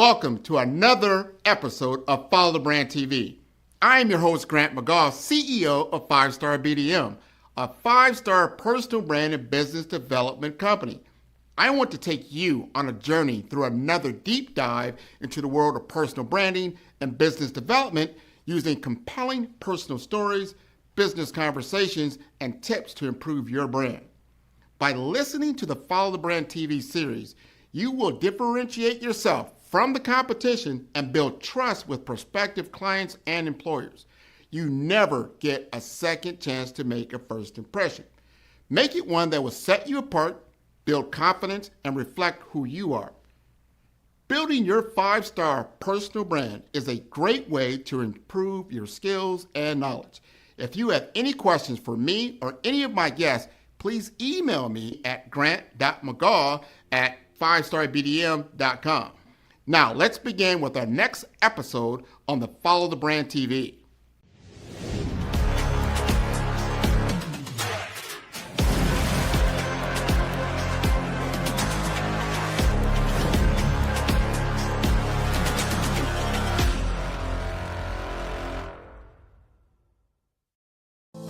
Welcome to another episode of Follow the Brand TV. I am your host, Grant McGaugh, CEO of 5-Star BDM, a 5-star personal brand and business development company. I want to take you on a journey through another deep dive into the world of personal branding and business development using compelling personal stories, business conversations, and tips to improve your brand. By listening to the Follow the Brand TV series, you will differentiate yourself from the competition and build trust with prospective clients and employers. You never get a second chance to make a first impression. Make it one that will set you apart, build confidence, and reflect who you are. Building your 5-star personal brand is a great way to improve your skills and knowledge. If you have any questions for me or any of my guests, please email me at grant.mcgaugh@5starbdm.com. Now, let's begin with our next episode on the Follow the Brand TV.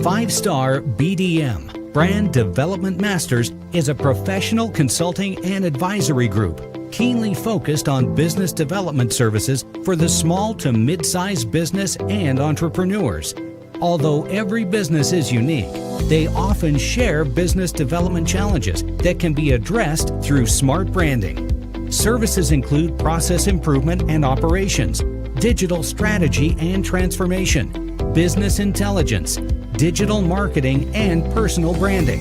Five-Star BDM, Brand Development Masters, is a professional consulting and advisory group keenly focused on business development services for the small to mid-sized business and entrepreneurs. Although every business is unique, they often share business development challenges that can be addressed through smart branding. Services include process improvement and operations, digital strategy and transformation, business intelligence, digital marketing, and personal branding.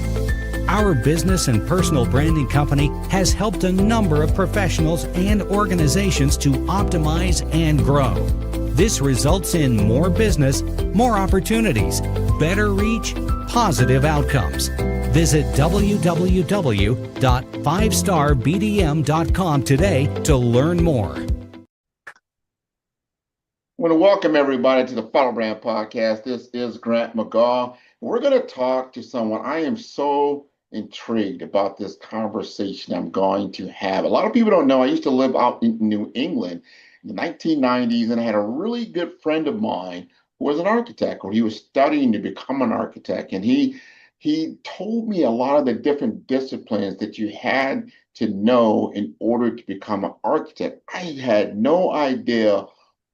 Our business and personal branding company has helped a number of professionals and organizations to optimize and grow. This results in more business, more opportunities, better reach, positive outcomes. Visit www.5starbdm.com today to learn more. I want to welcome everybody to the Follow Brand Podcast. This is Grant McGaugh. We're going to talk to someone. I am so intrigued about this conversation I'm going to have. A lot of people don't know I used to live out in New England in the 1990s, and I had a really good friend of mine who was an architect, or he was studying to become an architect, and he told me a lot of the different disciplines that you had to know in order to become an architect. I had no idea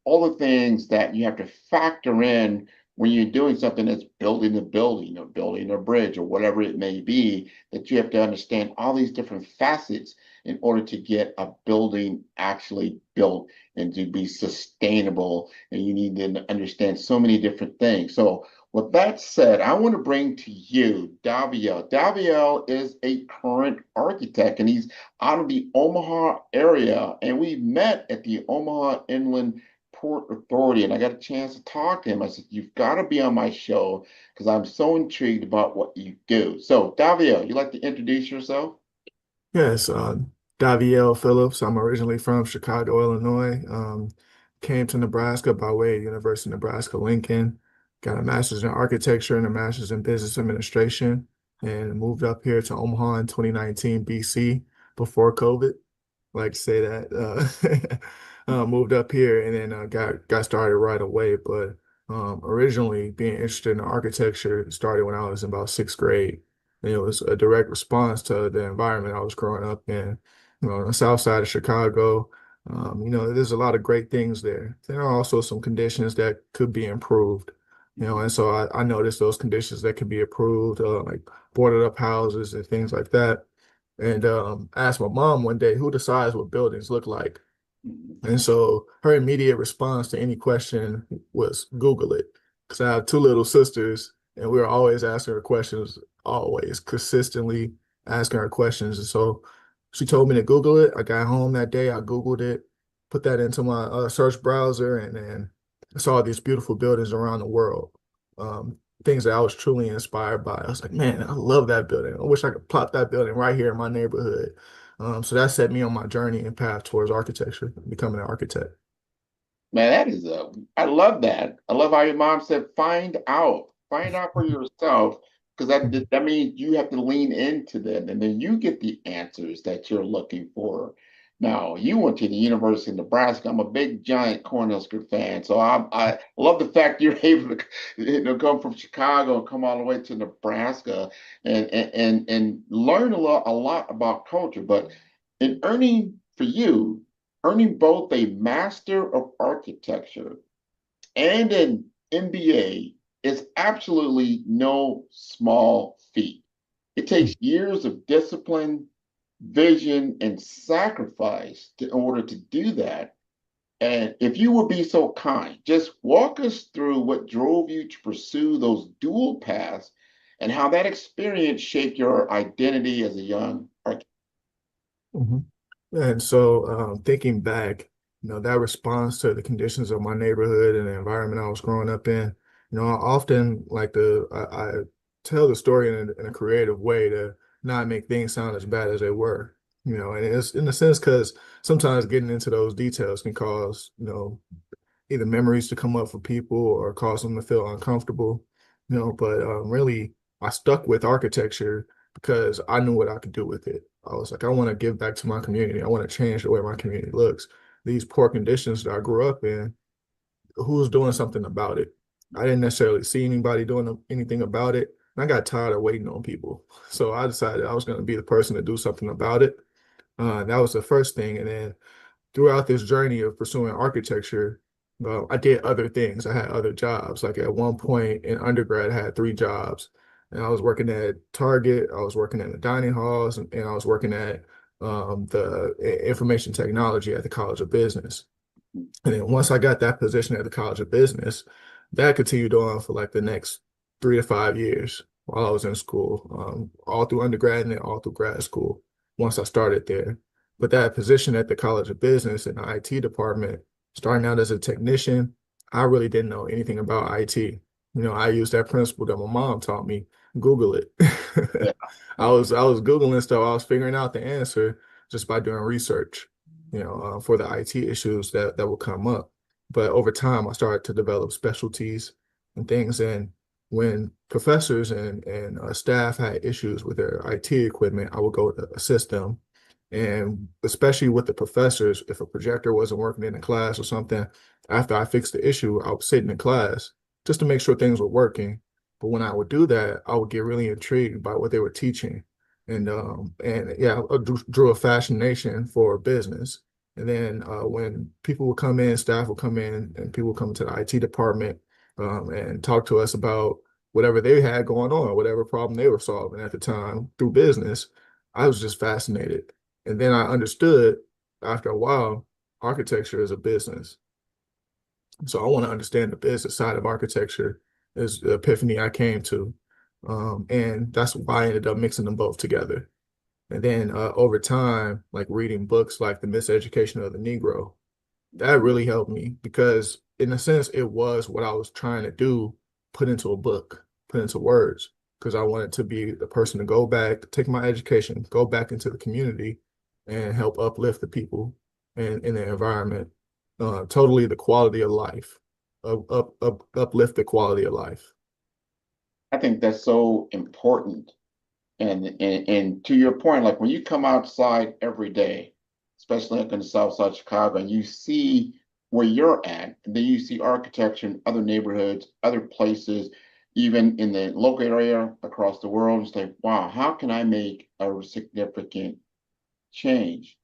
all the things that you have to factor in when you're doing something that's building a building or building a bridge or whatever it may be, that you have to understand all these different facets in order to get a building actually built and to be sustainable. And you need to understand so many different things. So with that said, I want to bring to you Davielle. Davielle is a current architect, and he's out of the Omaha area. And we met at the Omaha Inland Port Authority, and I got a chance to talk to him. I said, you've got to be on my show because I'm so intrigued about what you do. So, Davielle, you like to introduce yourself? Yes, Davielle Phillips. I'm originally from Chicago, Illinois. Came to Nebraska by way of University of Nebraska-Lincoln. Got a master's in architecture and a master's in business administration, and moved up here to Omaha in 2019 BC before COVID. I like to say that. Moved up here and then got started right away. But originally being interested in architecture started when I was in about 6th grade. And it was a direct response to the environment I was growing up in. On the south side of Chicago, there's a lot of great things there. There are also some conditions that could be improved. And so I noticed those conditions that could be improved, like boarded up houses and things like that. And asked my mom one day, who decides what buildings look like? And so her immediate response to any question was Google it. Because I have 2 little sisters, and we were always asking her questions, always consistently asking her questions. And so she told me to Google it. I got home that day, I Googled it, put that into my search browser, and then I saw these beautiful buildings around the world. Things that I was truly inspired by. I was like, man, I love that building. I wish I could plop that building right here in my neighborhood. So that set me on my journey and path towards architecture, becoming an architect. Man, I love that. I love how your mom said, find out for yourself, because that means you have to lean into them, and then you get the answers that you're looking for. Now, you went to the University of Nebraska. I'm a big, giant Cornhusker fan, so I love the fact you're able to, come from Chicago and come all the way to Nebraska and learn a lot about culture. But in earning for you, earning both a Master of Architecture and an MBA is absolutely no small feat. It takes years of discipline, vision, and sacrifice in order to do that. And if you would be so kind, just walk us through what drove you to pursue those dual paths and how that experience shaped your identity as a young architect. Mhm. And so, thinking back, that response to the conditions of my neighborhood and the environment I was growing up in, I often like I tell the story in a creative way to not make things sound as bad as they were, and it's in a sense because sometimes getting into those details can cause, either memories to come up for people or cause them to feel uncomfortable, but really I stuck with architecture because I knew what I could do with it. I was like, I want to give back to my community. I want to change the way my community looks. These poor conditions that I grew up in, who's doing something about it? I didn't necessarily see anybody doing anything about it. And I got tired of waiting on people. So I decided I was going to be the person to do something about it. That was the first thing. And then throughout this journey of pursuing architecture, I did other things. I had other jobs. Like at one point in undergrad, I had three jobs. And I was working at Target, I was working in the dining halls, and I was working at the information technology at the College of Business. And then once I got that position at the College of Business, that continued on for like the next 3 to 5 years while I was in school, all through undergrad and then all through grad school once I started there. But that position at the College of Business in the IT department, starting out as a technician, I really didn't know anything about IT. I used that principle that my mom taught me, Google it. Yeah, I was Googling stuff. I was figuring out the answer just by doing research, for the IT issues that will come up. But over time, I started to develop specialties and things. And when professors and staff had issues with their IT equipment, I would go to assist them. And especially with the professors, if a projector wasn't working in the class or something, after I fixed the issue, I would sit in the class just to make sure things were working. But when I would do that, I would get really intrigued by what they were teaching. And yeah, I drew a fascination for business. And then when people would come in, staff would come in, and people would come to the IT department and talk to us about whatever they had going on, whatever problem they were solving at the time through business, I was just fascinated. And then I understood after a while, architecture is a business. So I want to understand the business side of architecture is the epiphany I came to. And that's why I ended up mixing them both together. And then over time, like reading books like The Miseducation of the Negro, that really helped me because in a sense, it was what I was trying to do, put into a book, put into words, because I wanted to be the person to go back, take my education, go back into the community and help uplift the people and in the environment, totally the quality of life, uplift the quality of life. I think that's so important. And to your point, like when you come outside every day, especially like in the South Side of Chicago, and you see where you're at, and then you see architecture in other neighborhoods, other places, even in the local area across the world, and say, wow, how can I make a significant change?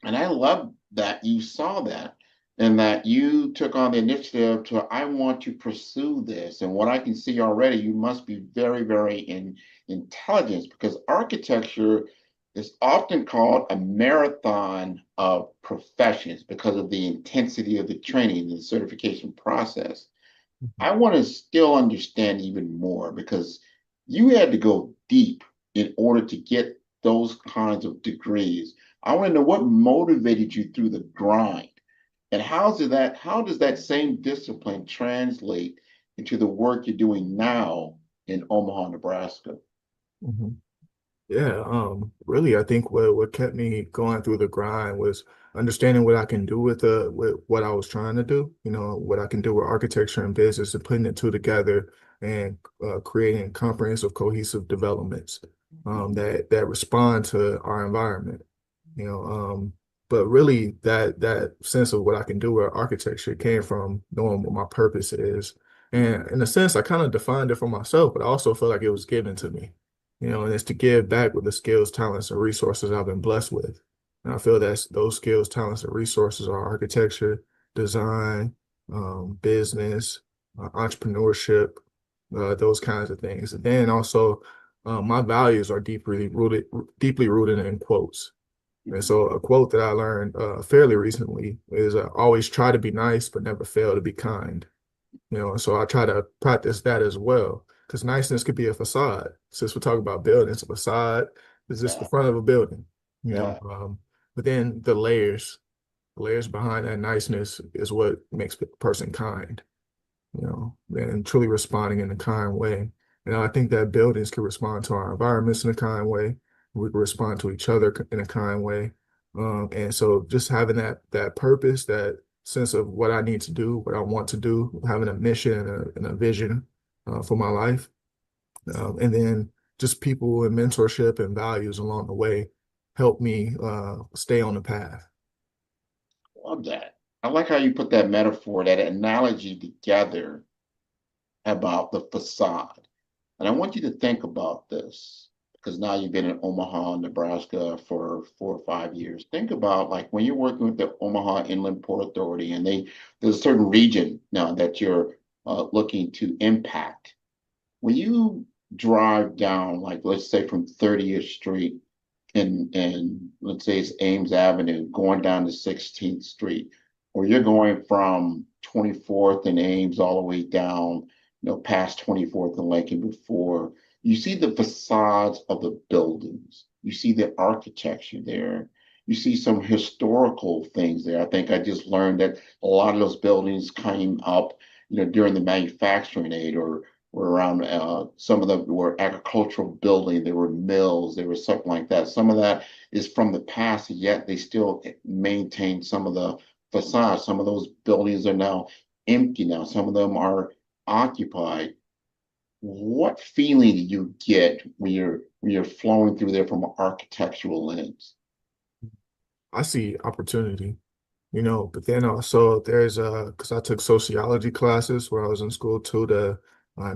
And I love that you saw that and that you took on the initiative to, I want to pursue this. And what I can see already, you must be very, very in intelligence because architecture is often called a marathon of professions because of the intensity of the training and the certification process. I want to still understand even more because you had to go deep in order to get those kinds of degrees. I want to know what motivated you through the grind and how does that same discipline translate into the work you're doing now in Omaha, Nebraska? Mhm. Yeah, really, I think what kept me going through the grind was understanding what I can do with what I was trying to do. What I can do with architecture and business, and putting the two together and creating comprehensive, cohesive developments that respond to our environment. You know, um, But really, that sense of what I can do with architecture came from knowing what my purpose is. And in a sense, I kind of defined it for myself, but I also feel like it was given to me, and it's to give back with the skills, talents, and resources I've been blessed with. And I feel that those skills, talents, and resources are architecture, design, business, entrepreneurship, those kinds of things. And then also, my values are deeply rooted in quotes. And so a quote that I learned fairly recently is always try to be nice, but never fail to be kind. And so I try to practice that as well, because niceness could be a facade. Since we're talking about buildings, a facade is just the Yeah. front of a building, you know. Yeah. But then the layers behind that niceness is what makes a person kind, and truly responding in a kind way. And I think that buildings can respond to our environments in a kind way. We can respond to each other in a kind way. And so just having that purpose, that sense of what I need to do, what I want to do, having a mission and a vision for my life, and then just people and mentorship and values along the way help me stay on the path. Love that. I like how you put that metaphor, that analogy together about the facade. And I want you to think about this because now you've been in Omaha, Nebraska for 4 or 5 years. Think about like when you're working with the Omaha Inland Port Authority and there's a certain region now that you're looking to impact. When you drive down, like let's say from 30th Street and let's say it's Ames Avenue, going down to 16th Street, or you're going from 24th and Ames all the way down, past 24th and Lincoln before, you see the facades of the buildings. You see the architecture there. You see some historical things there. I think I just learned that a lot of those buildings came up, during the manufacturing age or around some of them were agricultural building, there were mills, there was something like that. Some of that is from the past, yet they still maintain some of the facades. Some of those buildings are now empty now. Some of them are occupied. What feeling do you get when you're flowing through there from an architectural lens? I see opportunity, but then also there's because I took sociology classes where I was in school too to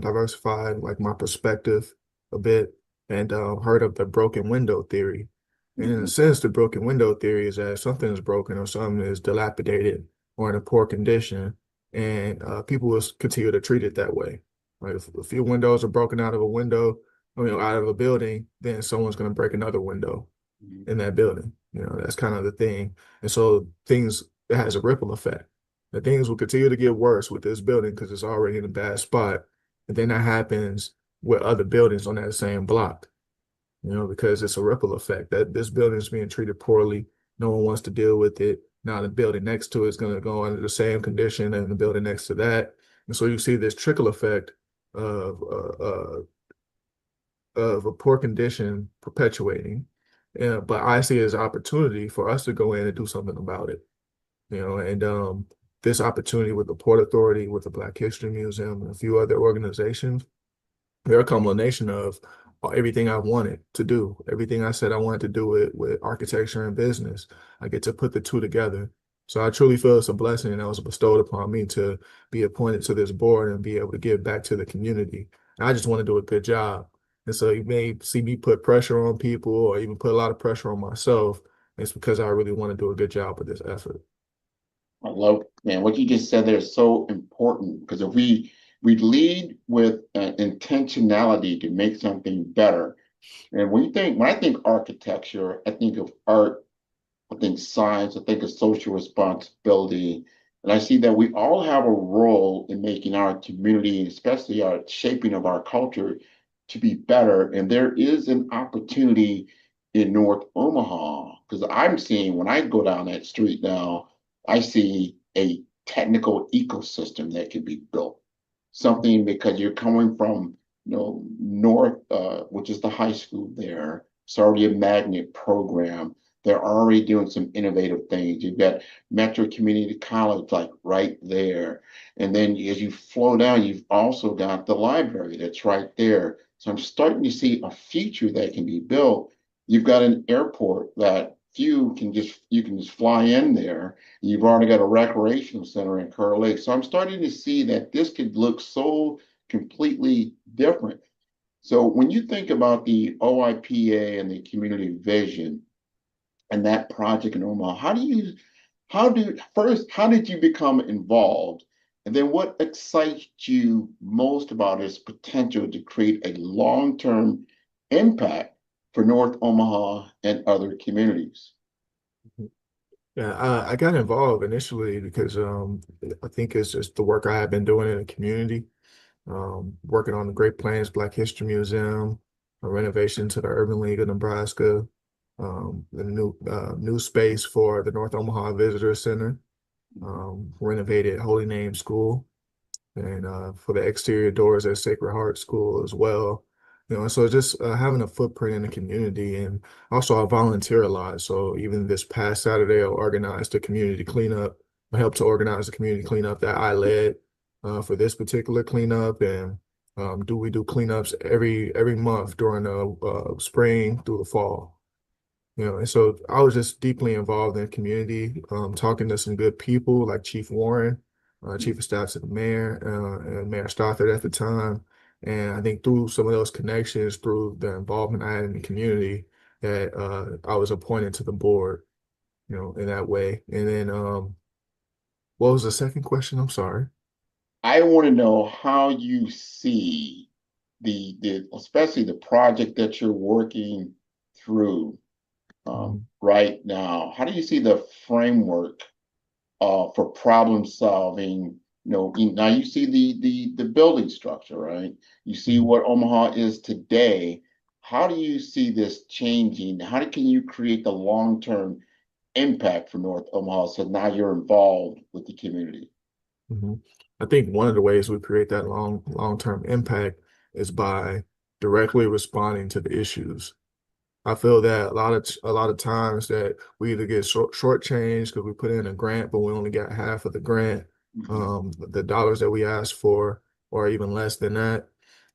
diversify like my perspective a bit, and heard of the broken window theory. And in a Mhm. sense, the broken window theory is that something is broken or something is dilapidated or in a poor condition, and people will continue to treat it that way. Like if your windows are broken out of a window, out of a building, then someone's going to break another window in that building. That's kind of the thing. And so it has a ripple effect. The things will continue to get worse with this building because it's already in a bad spot. And then that happens with other buildings on that same block, because it's a ripple effect that this building is being treated poorly. No one wants to deal with it. Now the building next to it is going to go under the same condition and the building next to that. And so you see this trickle effect of a poor condition perpetuating. Yeah, but I see it as an opportunity for us to go in and do something about it. And this opportunity with the Port Authority, with the Black History Museum, and a few other organizations, they're a culmination of everything I wanted to do, everything I said I wanted to do with architecture and business. I get to put the two together. So I truly feel it's a blessing that was bestowed upon me to be appointed to this board and be able to give back to the community. And I just want to do a good job. And so you may see me put pressure on people or even put a lot of pressure on myself. It's because I really want to do a good job with this effort. I love, man, what you just said there is so important because if we lead with intentionality to make something better, and when I think architecture, I think of art, I think science, I think of social responsibility, and I see that we all have a role in making our community, especially our shaping of our culture, to be better. And there is an opportunity in North Omaha because I'm seeing when I go down that street now, I see a technical ecosystem that can be built. Something because you're coming from North, which is the high school there. It's already a magnet program. They're already doing some innovative things. You've got Metro Community College like right there. And then as you flow down, you've also got the library that's right there. So I'm starting to see a future that can be built. You've got an airport that few can just you can just fly in there. You've already got a recreational center in Curl Lake. So I'm starting to see that this could look so completely different. So when you think about the OIPA and the community vision and that project in Omaha, how did you become involved? And then what excites you most about its potential to create a long-term impact for North Omaha and other communities? Yeah, I got involved initially because I think it's just the work I have been doing in the community, working on the Great Plains Black History Museum, a renovation to the Urban League of Nebraska, the new space for the North Omaha Visitor Center, renovated Holy Name School, and for the exterior doors at Sacred Heart School as well. And so just having a footprint in the community, and also I volunteer a lot. So even this past Saturday, I organized a community cleanup. I helped to organize the community cleanup that I led for this particular cleanup, and we do cleanups every month during the spring through the fall. And so I was just deeply involved in the community, talking to some good people like Chief Warren, Chief of Staff to the mayor, and Mayor Stothard at the time. And I think through some of those connections, through the involvement I had in the community, that I was appointed to the board, in that way. And then, what was the second question? I'm sorry. I want to know how you see the especially the project that you're working through Mhm. right now. How do you see the framework for problem solving? Now you see the building structure, right? You see Mhm. what Omaha is today. How do you see this changing? Can you create the long-term impact for North Omaha so now you're involved with the community? Mhm. I think one of the ways we create that long-term impact is by directly responding to the issues. I feel that a lot of times that we either get shortchanged because we put in a grant, but we only got half of the grant, Mhm. the dollars that we asked for, or even less than that.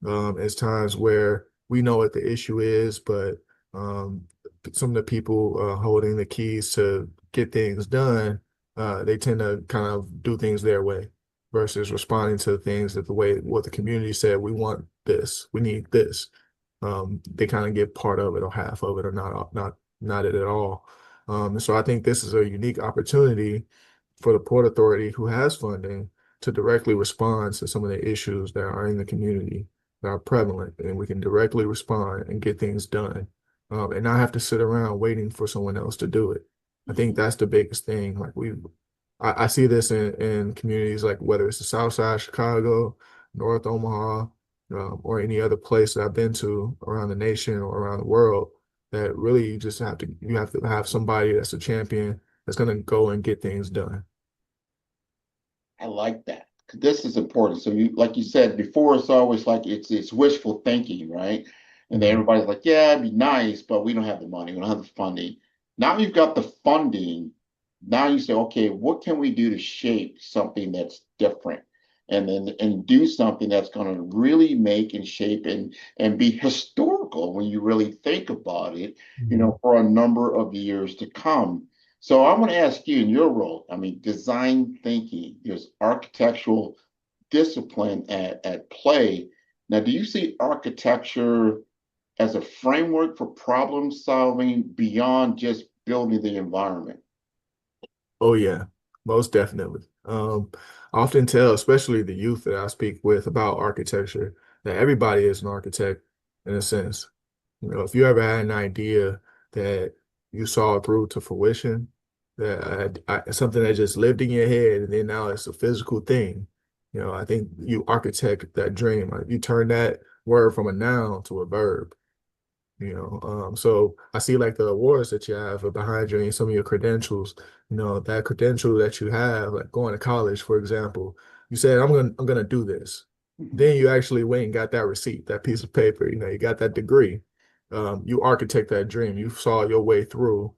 It's times where we know what the issue is, but um, some of the people holding the keys to get things done, they tend to kind of do things their way versus responding to things that the way what the community said, we want this, we need this. They kind of get part of it or half of it or not it at all. And so I think this is a unique opportunity for the Port Authority, who has funding, to directly respond to some of the issues that are in the community that are prevalent, and we can directly respond and get things done, and not have to sit around waiting for someone else to do it. I think that's the biggest thing. Like I see this in communities like whether it's the South Side of Chicago, North Omaha, or any other place that I've been to around the nation or around the world, that really you have to have somebody that's a champion that's going to go and get things done. I like that. This is important. So you, like you said before, it's always like it's wishful thinking, right? And then Mhm. everybody's like, yeah, it'd be nice, but we don't have the money, we don't have the funding. Now you've got the funding. Now you say, okay, what can we do to shape something that's different? And do something that's going to really make and shape and be historical when you really think about it, Mhm. for a number of years to come. So I want to ask you in your role, I mean, design thinking, there's architectural discipline at play. Now, do you see architecture as a framework for problem solving beyond just building the environment? Oh yeah, most definitely. I often tell, especially the youth that I speak with about architecture, that everybody is an architect in a sense. If you ever had an idea that you saw through to fruition, that something that just lived in your head and then now it's a physical thing, I think you architect that dream. Like, you turn that word from a noun to a verb. So I see like the awards that you have behind you and some of your credentials, that credential that you have, like going to college, for example, you said, I'm gonna do this. Mhm. Then you actually went and got that receipt, that piece of paper, you got that degree. You architect that dream. You saw your way through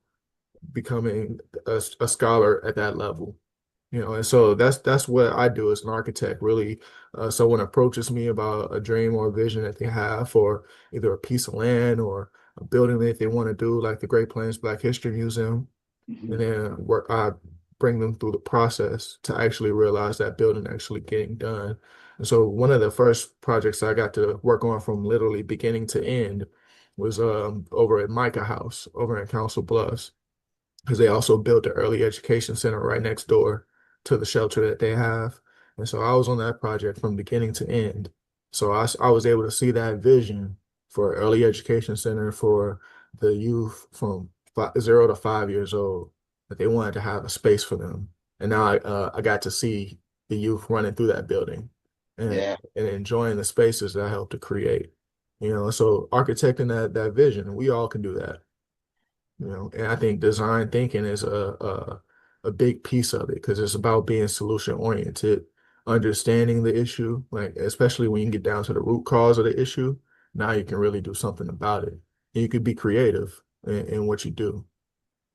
becoming a scholar at that level. And so that's what I do as an architect, really. Someone approaches me about a dream or a vision that they have for either a piece of land or a building that they want to do, like the Great Plains Black History Museum, and Mhm. then I bring them through the process to actually realize that building actually getting done. And so one of the first projects I got to work on from literally beginning to end was over at Micah House over in Council Bluffs, because they also built the early education center right next door to the shelter that they have. And so I was on that project from beginning to end. So I was able to see that vision for early education center for the youth from 0 to 5 years old, that they wanted to have a space for them. And now I got to see the youth running through that building and, Yeah. and enjoying the spaces that I helped to create. So architecting that vision, we all can do that. And I think design thinking is a big piece of it, because it's about being solution oriented, understanding the issue, like especially when you get down to the root cause of the issue. Now you can really do something about it. And you could be creative in what you do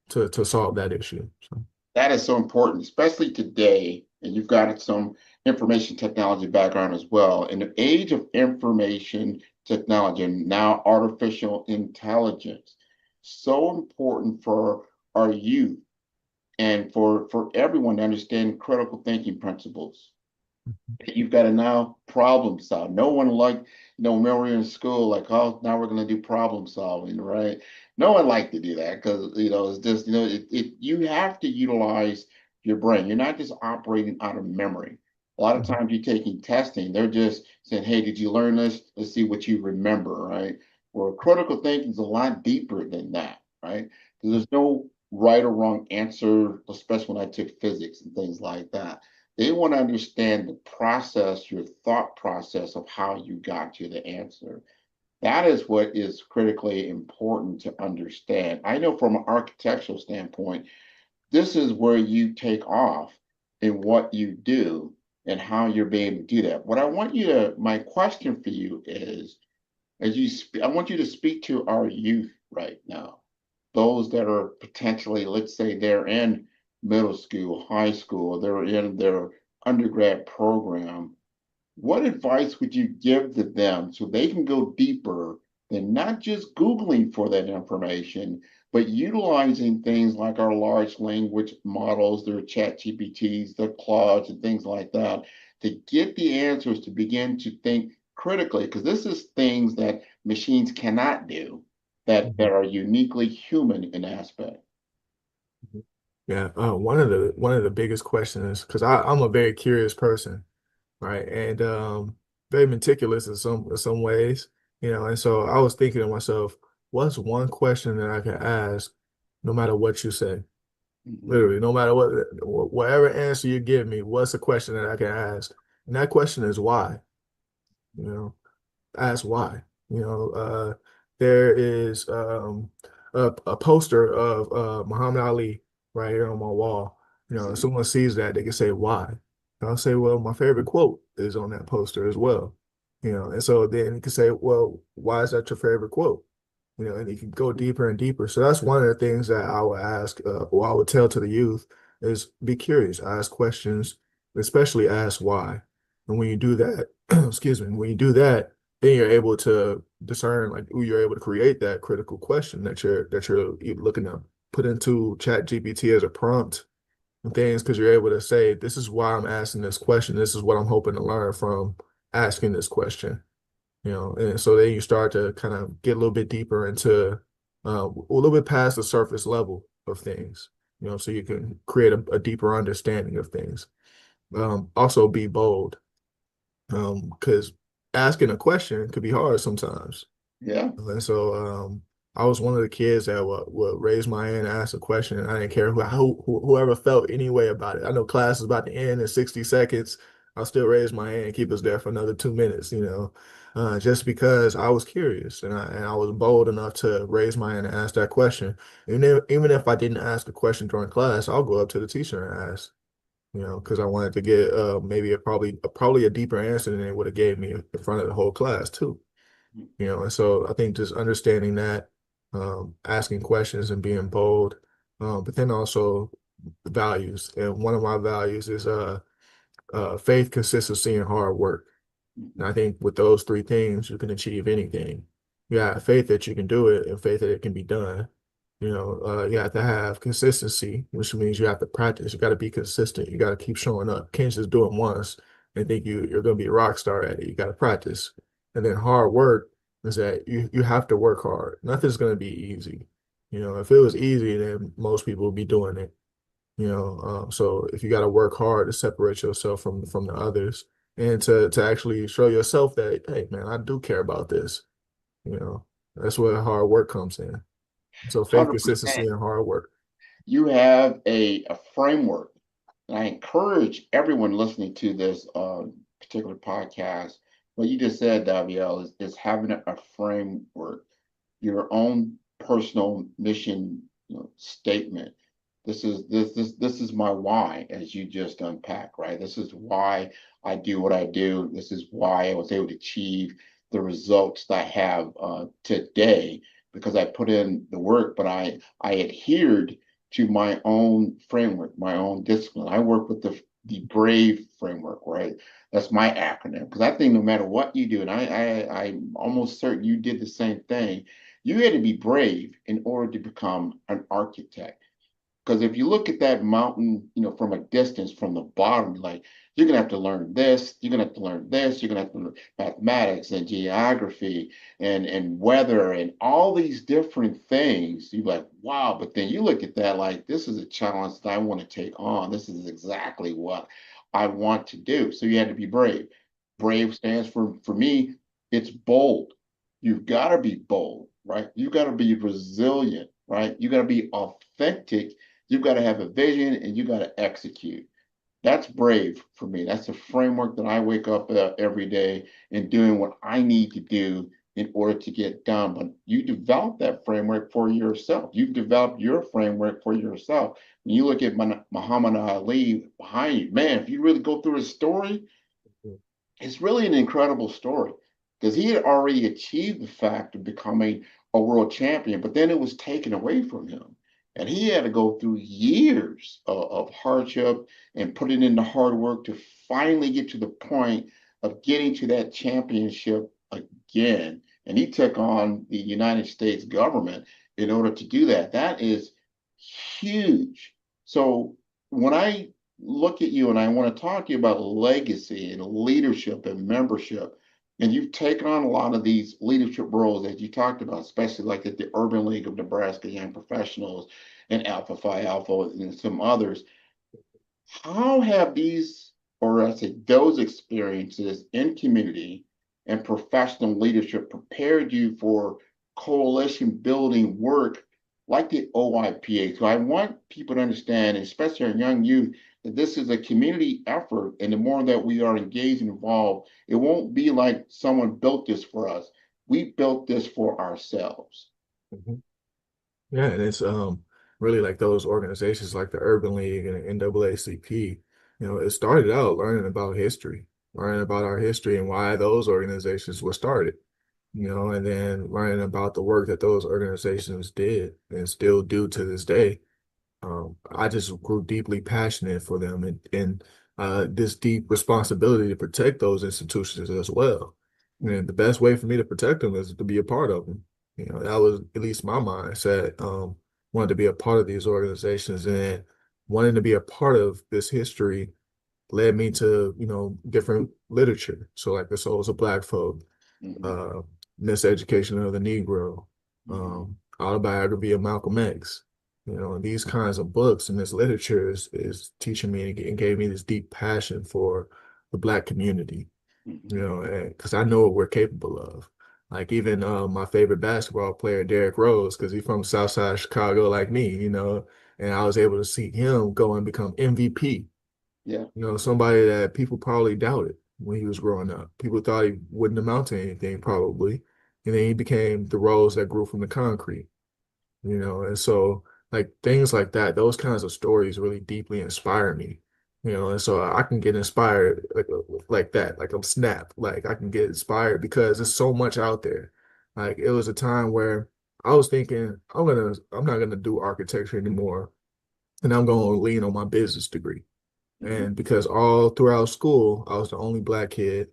to solve that issue. So, That is so important, especially today. And you've got some information technology background as well. In the age of information technology and now artificial intelligence, so important for our youth and for everyone to understand critical thinking principles. You've got to now problem solve. No one when we were in school, like, oh, now we're going to do problem solving, right? No one liked to do that because, it's just, you have to utilize your brain. You're not just operating out of memory. A lot of mhm, times you're taking testing, they're just saying, hey, did you learn this? Let's see what you remember, right? Where critical thinking is a lot deeper than that, right? There's no right or wrong answer, especially when I took physics and things like that. They want to understand the process, your thought process of how you got to the answer. That is what is critically important to understand. I know from an architectural standpoint, this is where you take off in what you do and how you're being able to do that. What I want you to, my question for you is, I want you to speak to our youth right now, those that are potentially, let's say they're in middle school, high school, they're in their undergrad program. What advice would you give to them so they can go deeper than not just Googling for that information, but utilizing things like our large language models, their chat GPTs, their Claudes, and things like that, to get the answers to begin to think critically, because this is things that machines cannot do that mhm, are uniquely human in aspect. mhm. Yeah, one of the biggest questions, because I'm a very curious person, right? And very meticulous in some ways, and so I was thinking to myself, what's one question that I can ask no matter what you say? Mhm. Literally, no matter whatever answer you give me, what's a question that I can ask? And that question is why, you know, ask why. There is a poster of Muhammad Ali right here on my wall. If See, someone sees that, they can say why. And I'll say, well, my favorite quote is on that poster as well. And so then you can say, well, why is that your favorite quote? And you can go deeper and deeper. So that's one of the things that I would ask, or I would tell to the youth, is be curious, ask questions, especially ask why. And when you do that, excuse me, when you do that, then you're able to discern, like, you're able to create that critical question that you're looking to put into Chat GPT as a prompt and things, because you're able to say, this is why I'm asking this question. This is what I'm hoping to learn from asking this question. And so then you start to kind of get a little bit deeper into a little bit past the surface level of things, so you can create a deeper understanding of things. Also be bold, because asking a question could be hard sometimes. yeah. And so I was one of the kids that would raise my hand and ask a question, and I didn't care whoever felt any way about it. I know class is about to end in 60 seconds. I'll still raise my hand and keep us there for another 2 minutes, just because I was curious, and I was bold enough to raise my hand and ask that question. And then, even if I didn't ask a question during class, I'll go up to the teacher and ask, because I wanted to get maybe probably a deeper answer than they would have gave me in front of the whole class too. And so I think just understanding that, asking questions and being bold, but then also values. And one of my values is faith, consistency, and hard work. And I think with those three things, you can achieve anything. You have faith that you can do it and faith that it can be done. You have to have consistency, which means you have to practice. You got to be consistent. You got to keep showing up. You can't just do it once and think you're going to be a rock star at it. You got to practice. And then hard work is that you have to work hard. Nothing's going to be easy. If it was easy, then most people would be doing it. So if you got to work hard to separate yourself from the others and to actually show yourself that, hey, man, I do care about this. You know, that's where hard work comes in. So faith, consistency, 100%. and hard work. You have a framework. And I encourage everyone listening to this particular podcast. What you just said, Davielle, is having a framework, your own personal mission, statement. This is my why, as you just unpack, right? This is why I do what I do. This is why I was able to achieve the results that I have today, because I put in the work, but I adhered to my own framework, my own discipline. I work with the BRAVE framework, right? That's my acronym, because I think no matter what you do, and I'm almost certain you did the same thing, you had to be brave in order to become an architect. Because if you look at that mountain, from a distance, from the bottom, like, you're gonna have to learn this, you're gonna have to learn this, you're gonna have to learn mathematics and geography and weather and all these different things. You're like, wow, but then you look at that like, this is a challenge that I want to take on. This is exactly what I want to do. So you had to be brave. Brave stands for me, it's bold. You've got to be bold, right? You've got to be resilient, right? You got to be authentic. You've got to have a vision and you got to execute. That's brave for me. That's the framework that I wake up every day and doing what I need to do in order to get done. But you develop that framework for yourself. You've developed your framework for yourself. When you look at Muhammad Ali behind you, man, if you really go through his story, it's really an incredible story, because he had already achieved the fact of becoming a world champion, but then it was taken away from him. And he had to go through years of hardship and putting in the hard work to finally get to the point of getting to that championship again. And he took on the United States government in order to do that. That is huge. So when I look at you and I want to talk to you about legacy and leadership and membership, and you've taken on a lot of these leadership roles that you talked about, especially like at the Urban League of Nebraska Young Professionals and Alpha Phi Alpha and some others. How have these, or I say those experiences in community and professional leadership prepared you for coalition building work like the OIPA? So I want people to understand, especially our young youth, that this is a community effort. And the more that we are engaged and involved, it won't be like someone built this for us. We built this for ourselves. Mhm. Yeah, and it's really like those organizations like the Urban League and the NAACP. It started out learning about history, learning about our history and why those organizations were started. And then learning about the work that those organizations did and still do to this day. I just grew deeply passionate for them and this deep responsibility to protect those institutions as well. And the best way for me to protect them is to be a part of them. That was at least my mindset. Wanted to be a part of these organizations and wanting to be a part of this history led me to, different literature. So like the Souls of Black Folk, Mhm, uh, Miseducation of the Negro, mhm, Autobiography of Malcolm X. These kinds of books and this literature is teaching me and gave me this deep passion for the Black community, mhm. because I know what we're capable of. Like even my favorite basketball player, Derrick Rose, because he's from South Side Chicago like me, and I was able to see him go and become MVP. Yeah. Somebody that people probably doubted when he was growing up. People thought he wouldn't amount to anything, probably. And then he became the rose that grew from the concrete, and so like things like that, those kinds of stories really deeply inspire me, and so I can get inspired like that, like a snap, like I can get inspired because there's so much out there. Like it was a time where I was thinking, I'm not gonna do architecture anymore, and I'm gonna lean on my business degree. Mhm, And because all throughout school, I was the only Black kid.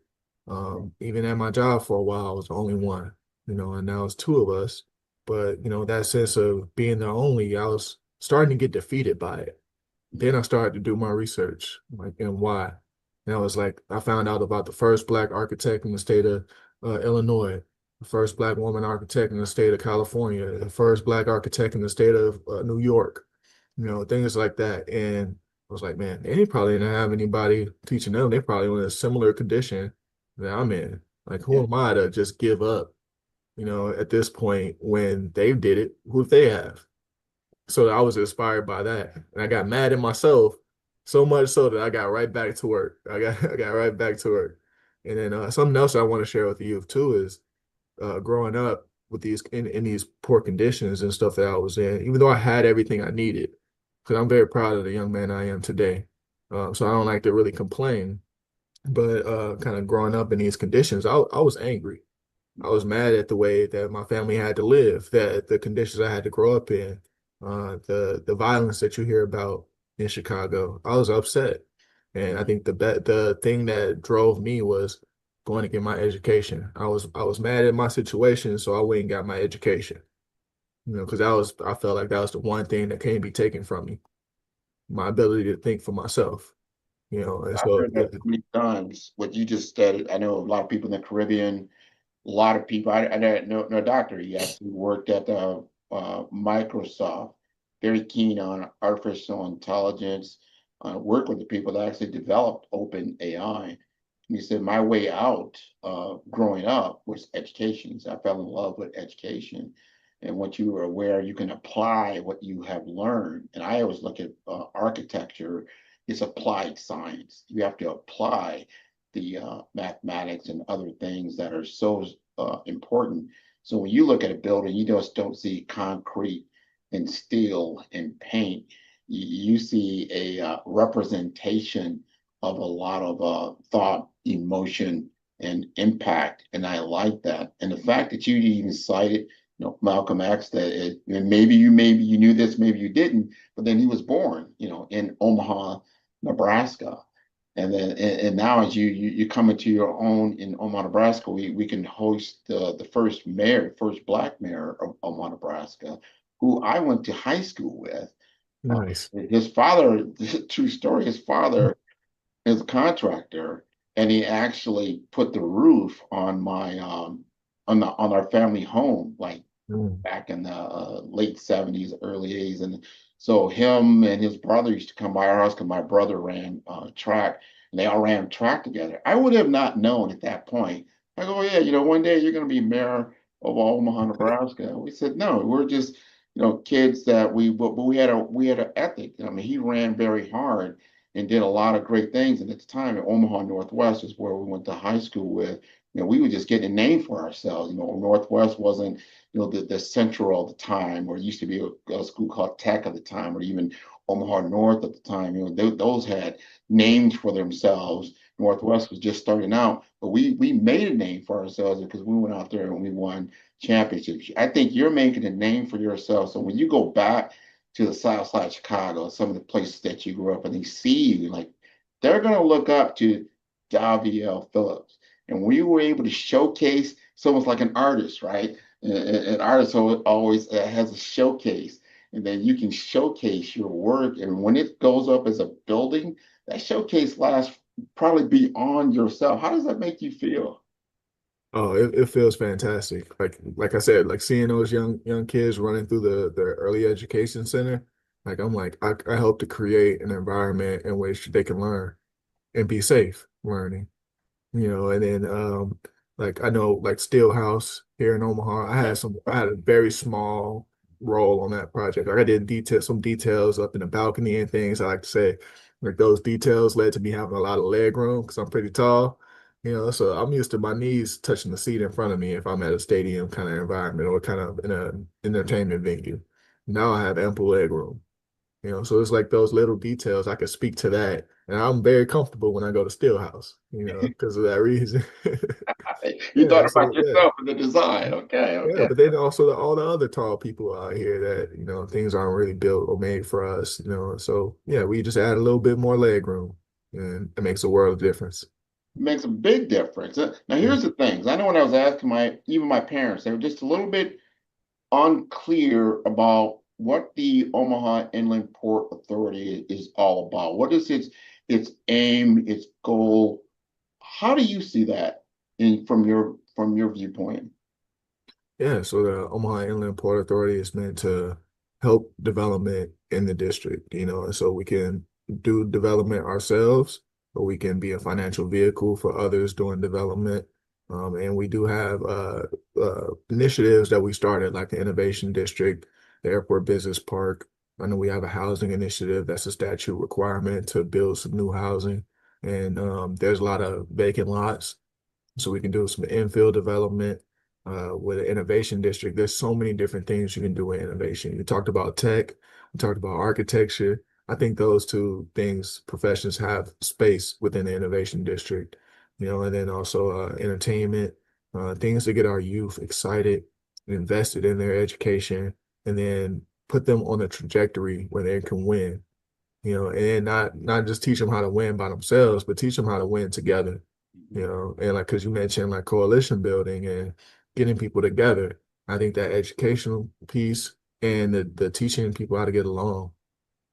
Even at my job for a while, I was the only one. and now it's two of us. But, that sense of being the only, I was starting to get defeated by it. Then I started to do my research, like, and why. And I was like, I found out about the first Black architect in the state of Illinois, the first Black woman architect in the state of California, the first Black architect in the state of New York, things like that. And I was like, man, they probably didn't have anybody teaching them. They probably were in a similar condition that I'm in. Like, who Yeah. am I to just give up, at this point when they did it? Who they have? So I was inspired by that, and I got mad at myself so much so that I got right back to work. I got right back to work. And then something else I want to share with you too is growing up with these in these poor conditions and stuff that I was in, even though I had everything I needed, because I'm very proud of the young man I am today. So I don't like to really complain, but kind of growing up in these conditions, I was angry. I was mad at the way that my family had to live, that the conditions I had to grow up in, the violence that you hear about in Chicago. I was upset, and I think the thing that drove me was going to get my education. I was mad at my situation, so I went and got my education. Because I felt like that was the one thing that can't be taken from me, my ability to think for myself. And I've so heard that so many times. What you just said, I know a lot of people in the Caribbean, a lot of people. I know a doctor. He actually worked at Microsoft, very keen on artificial intelligence. Worked with the people that actually developed Open AI. And he said, my way out, growing up, was education. So I fell in love with education. And once you are aware, you can apply what you have learned. And I always look at architecture, it's applied science. You have to apply the mathematics and other things that are so important. So when you look at a building, you just don't see concrete and steel and paint. You see a representation of a lot of thought, emotion, and impact. And I like that. And the fact that you even cited, Malcolm X, that and maybe you knew this, maybe you didn't, but then he was born, in Omaha, Nebraska. And then and now as you come into your own in Omaha, Nebraska, we can host the first mayor, first Black mayor of Omaha, Nebraska, who I went to high school with. Uh, nice. his father, true story, his father is a contractor, and he actually put the roof on my on our family home, like Mm, back in the late 70s, early 80s. And so him and his brother used to come by our house because my brother ran track, and they all ran track together. I would have not known at that point. I go, yeah, one day you're going to be mayor of Omaha, Nebraska. We said, no, we're just, kids that but we had an ethic. I mean, he ran very hard and did a lot of great things. And at the time, at Omaha Northwest is where we went to high school with. We were just getting a name for ourselves. Northwest wasn't the central at the time, or it used to be a school called Tech at the time, or even Omaha North at the time. Those had names for themselves. Northwest was just starting out, but we made a name for ourselves because we went out there and we won championships. I think you're making a name for yourself. So when you go back to the South Side of Chicago, some of the places that you grew up, and they see you, like they're going to look up to Davielle Phillips. And we were able to showcase, it's almost like an artist, right? An artist always has a showcase, and then you can showcase your work. And when it goes up as a building, that showcase lasts probably beyond yourself. How does that make you feel? Oh, it feels fantastic. Like I said, like seeing those young kids running through the early education center, I help to create an environment in which they can learn and be safe learning. And then like I know like Steelhouse here in Omaha, I had a very small role on that project. Like I did some details up in the balcony and things. I like to say like those details led to me having a lot of leg room because I'm pretty tall. So I'm used to my knees touching the seat in front of me if I'm at a stadium kind of environment or kind of in an entertainment venue. Now I have ample leg room. So it's like those little details. I could speak to that, and I'm very comfortable when I go to Steelhouse, because of that reason. You Yeah, thought so about yeah, yourself in the design. Okay, yeah. okay. But then also all the other tall people out here that things aren't really built or made for us. So yeah, we just add a little bit more leg room, and it makes a world of difference. makes a big difference. Now, here's the things. I know when I was asking even my parents, they were just a little bit unclear about what the Omaha Inland Port Authority is all about. What is its aim, its goal? How do you see that from your viewpoint? Yeah, so the Omaha Inland Port Authority is meant to help development in the district, and so we can do development ourselves, or we can be a financial vehicle for others doing development. And we do have initiatives that we started, like the Innovation District, the Airport Business Park. I know we have a housing initiative that's a statute requirement to build some new housing. And there's a lot of vacant lots, so we can do some infill development with an innovation district. There's so many different things you can do with innovation. You talked about tech, we talked about architecture. I think those two things, professions have space within the innovation district, and then also entertainment, things to get our youth excited, invested in their education, and then put them on a trajectory where they can win, and not just teach them how to win by themselves, but teach them how to win together, and like, because you mentioned like coalition building and getting people together. I think that educational piece and the teaching people how to get along,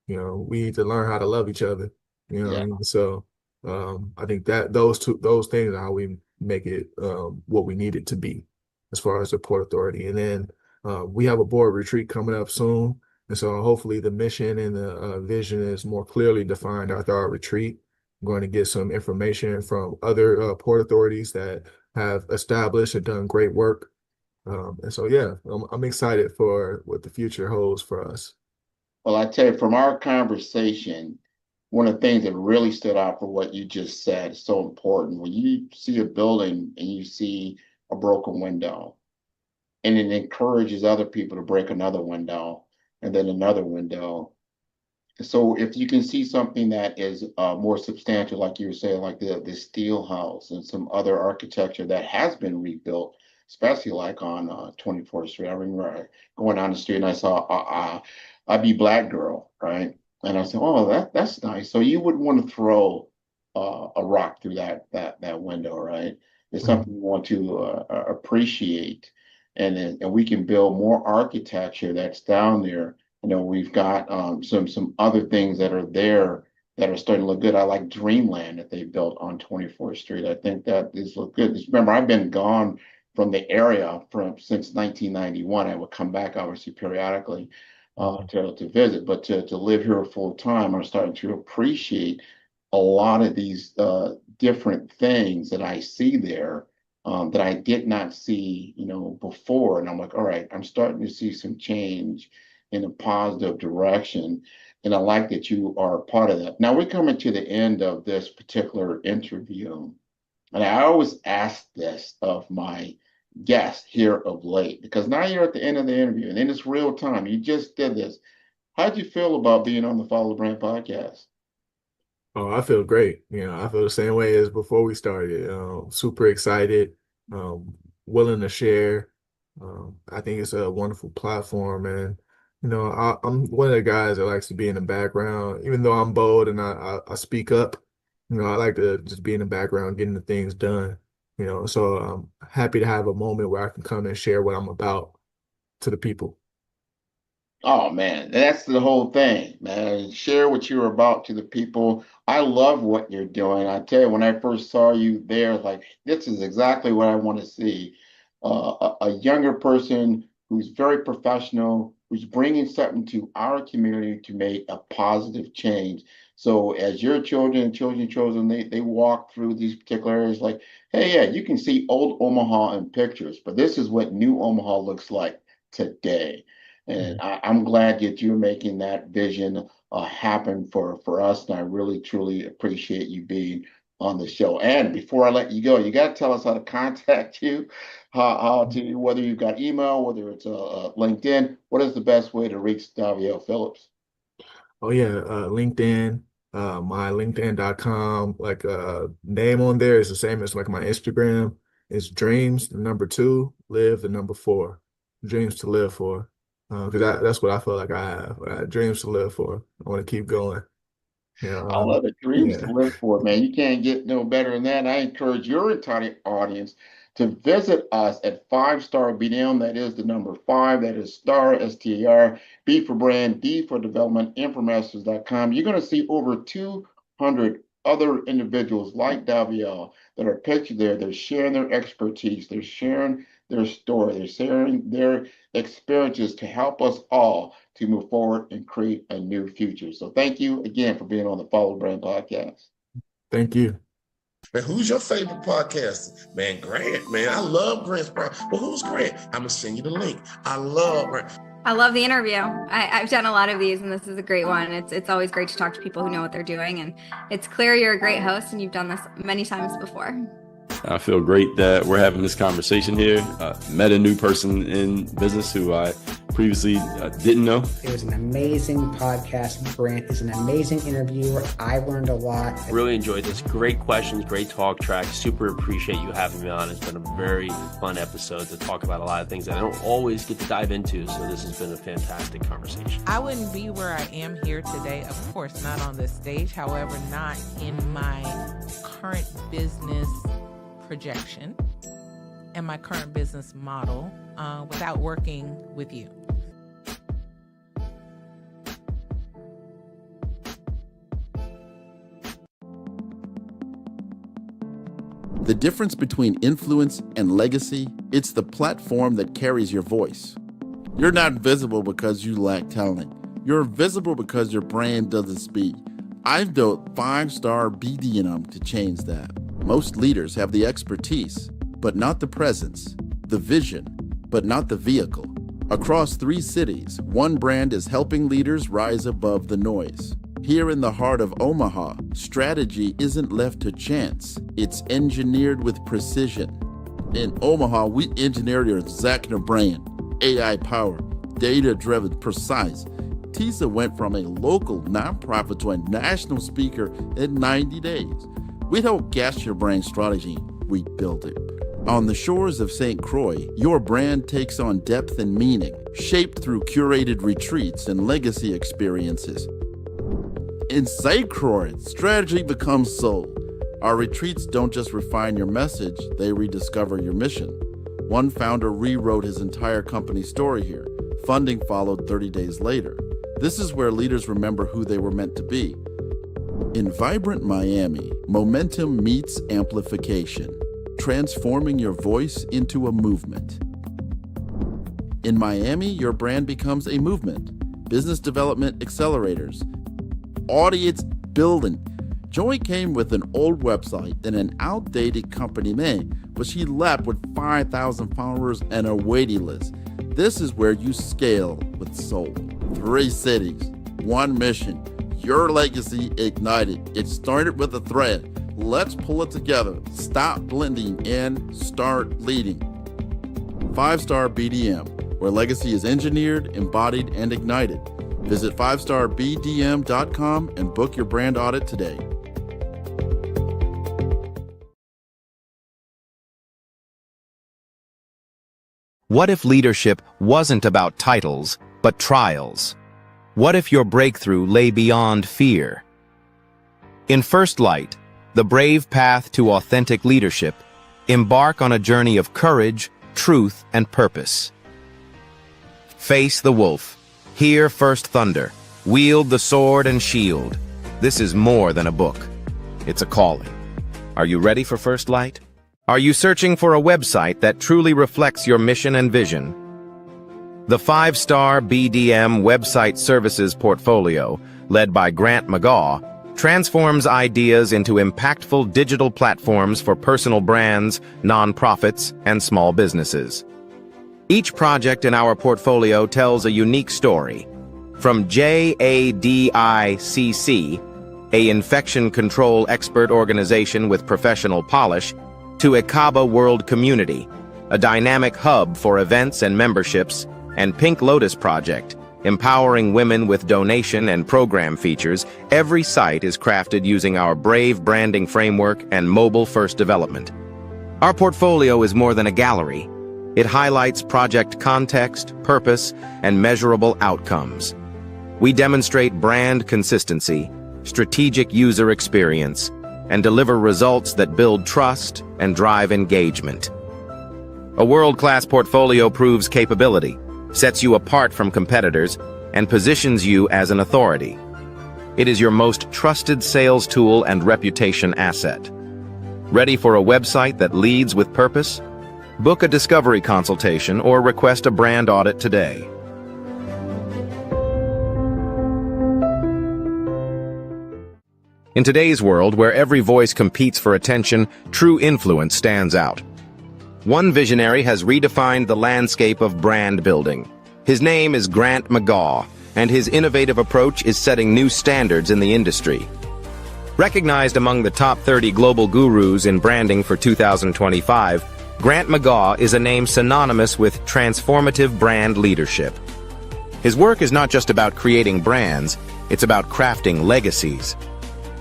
we need to learn how to love each other, what Yeah. I mean? So I think that those things are how we make it what we need it to be as far as the Port Authority. And then we have a board retreat coming up soon. And so hopefully the mission and the vision is more clearly defined after our retreat. I'm going to get some information from other port authorities that have established and done great work. And so, yeah, I'm excited for what the future holds for us. Well, I tell you, from our conversation, one of the things that really stood out for what you just said is so important. When you see a building and you see a broken window, and it encourages other people to break another window and then another window. So if you can see something that is more substantial, like you were saying, like the steel house and some other architecture that has been rebuilt, especially like on 24th Street. I remember going down the street and I saw I Be Black Girl, right? And I said, oh, that's nice. So you wouldn't want to throw a rock through that window, right? It's something Mhm. you want to appreciate, and we can build more architecture that's down there. We've got some other things that are there that are starting to look good. I like Dreamland that they built on 24th Street. I think that is look good. Just remember, I've been gone from the area from since 1991. I would come back obviously periodically Mhm. to visit, but to live here full time, I'm starting to appreciate a lot of these different things that I see there that I did not see, before. And I'm like, all right, I'm starting to see some change in a positive direction. And I like that you are a part of that. Now we're coming to the end of this particular interview. And I always ask this of my guests here of late, because now you're at the end of the interview and then it's real time. You just did this. How'd you feel about being on the Follow the Brand podcast? Oh, I feel great. I feel the same way as before we started. Super excited, um, willing to share. I think it's a wonderful platform, and I'm one of the guys that likes to be in the background, even though I'm bold and I speak up. I like to just be in the background, getting the things done. So I'm happy to have a moment where I can come and share what I'm about to the people. Oh man, that's the whole thing, man. Share what you're about to the people. I love what you're doing. I tell you, when I first saw you there, like this is exactly what I want to see. A younger person who's very professional, who's bringing something to our community to make a positive change. So as your children, children, they walk through these particular areas, like, hey, yeah, you can see old Omaha in pictures, but this is what new Omaha looks like today. And I'm glad that you're making that vision happen for us. And I really, truly appreciate you being on the show. And before I let you go, you got to tell us how to contact you, how to, whether you've got email, whether it's LinkedIn. What is the best way to reach Davielle Phillips? Oh yeah, LinkedIn, my LinkedIn.com, like name on there is the same as like my Instagram. It's dreams, the number two, live the number four. Dreams to live for. Because that's what I feel like I have. I have dreams to live for. I want to keep going. Yeah, I love it. Dreams to yeah. live for, man. You can't get no better than that. And I encourage your entire audience to visit us at 5-Star BDM. That is the number 5. That is star, STAR, B for brand, D for development, informasters.com. You're going to see over 200 other individuals like Davielle that are pictured there. They're sharing their expertise. They're sharing their story. They're sharing their experiences to help us all to move forward and create a new future. So thank you again for being on the Follow Brand Podcast. Thank you. Man, who's your favorite podcaster? Man, Grant, man. I love Grant's podcast. Well, who's Grant? I'm going to send you the link. I love Grant. I love the interview. I've done a lot of these, and this is a great one. It's always great to talk to people who know what they're doing, and it's clear you're a great host, and you've done this many times before. I feel great that we're having this conversation here. Met a new person in business who I previously didn't know. It was an amazing podcast. Grant is an amazing interviewer. I learned a lot. Really enjoyed this. Great questions, great talk track. Super appreciate you having me on. It's been a very fun episode to talk about a lot of things that I don't always get to dive into. So this has been a fantastic conversation. I wouldn't be where I am here today, of course, not on this stage. However, not in my current business projection and my current business model without working with you. The difference between influence and legacy, it's the platform that carries your voice. You're not visible because you lack talent. You're visible because your brand doesn't speak. I've built 5-Star BDM to change that. Most leaders have the expertise, but not the presence, the vision, but not the vehicle. Across 3 cities, one brand is helping leaders rise above the noise. Here in the heart of Omaha, strategy isn't left to chance. It's engineered with precision. In Omaha, we engineered your executive brand, AI-powered, data-driven, precise. TISA went from a local nonprofit to a national speaker in 90 days. We don't guess your brand strategy, we build it. On the shores of St. Croix, your brand takes on depth and meaning, shaped through curated retreats and legacy experiences. In St. Croix, strategy becomes soul. Our retreats don't just refine your message, they rediscover your mission. One founder rewrote his entire company story here. Funding followed 30 days later. This is where leaders remember who they were meant to be. In vibrant Miami, momentum meets amplification, transforming your voice into a movement. In Miami, your brand becomes a movement. Business development accelerators, audience building. Joy came with an old website and an outdated company name, but she left with 5,000 followers and a waiting list. This is where you scale with soul. 3 cities, 1 mission. Your legacy ignited. It started with a thread. Let's pull it together. Stop blending and start leading. 5-Star BDM, where legacy is engineered, embodied, and ignited. Visit 5starbdm.com and book your brand audit today. What if leadership wasn't about titles, but trials? What if your breakthrough lay beyond fear? In First Light, the brave path to authentic leadership, embark on a journey of courage, truth, and purpose. Face the wolf. Hear first thunder. Wield the sword and shield. This is more than a book. It's a calling. Are you ready for First Light? Are you searching for a website that truly reflects your mission and vision? The 5-Star BDM website services portfolio, led by Grant McGaw, transforms ideas into impactful digital platforms for personal brands, nonprofits, and small businesses. Each project in our portfolio tells a unique story. From JADICC, a infection control expert organization with professional polish, to Ekaba World Community, a dynamic hub for events and memberships, and Pink Lotus Project, empowering women with donation and program features, every site is crafted using our Brave branding framework and mobile-first development. Our portfolio is more than a gallery. It highlights project context, purpose, and measurable outcomes. We demonstrate brand consistency, strategic user experience, and deliver results that build trust and drive engagement. A world-class portfolio proves capability, sets you apart from competitors, and positions you as an authority. It is your most trusted sales tool and reputation asset. Ready for a website that leads with purpose? Book a discovery consultation or request a brand audit today. In today's world, where every voice competes for attention, true influence stands out. One visionary has redefined the landscape of brand building. His name is Grant McGaw, and his innovative approach is setting new standards in the industry. Recognized among the top 30 global gurus in branding for 2025, Grant McGaw is a name synonymous with transformative brand leadership. His work is not just about creating brands, it's about crafting legacies.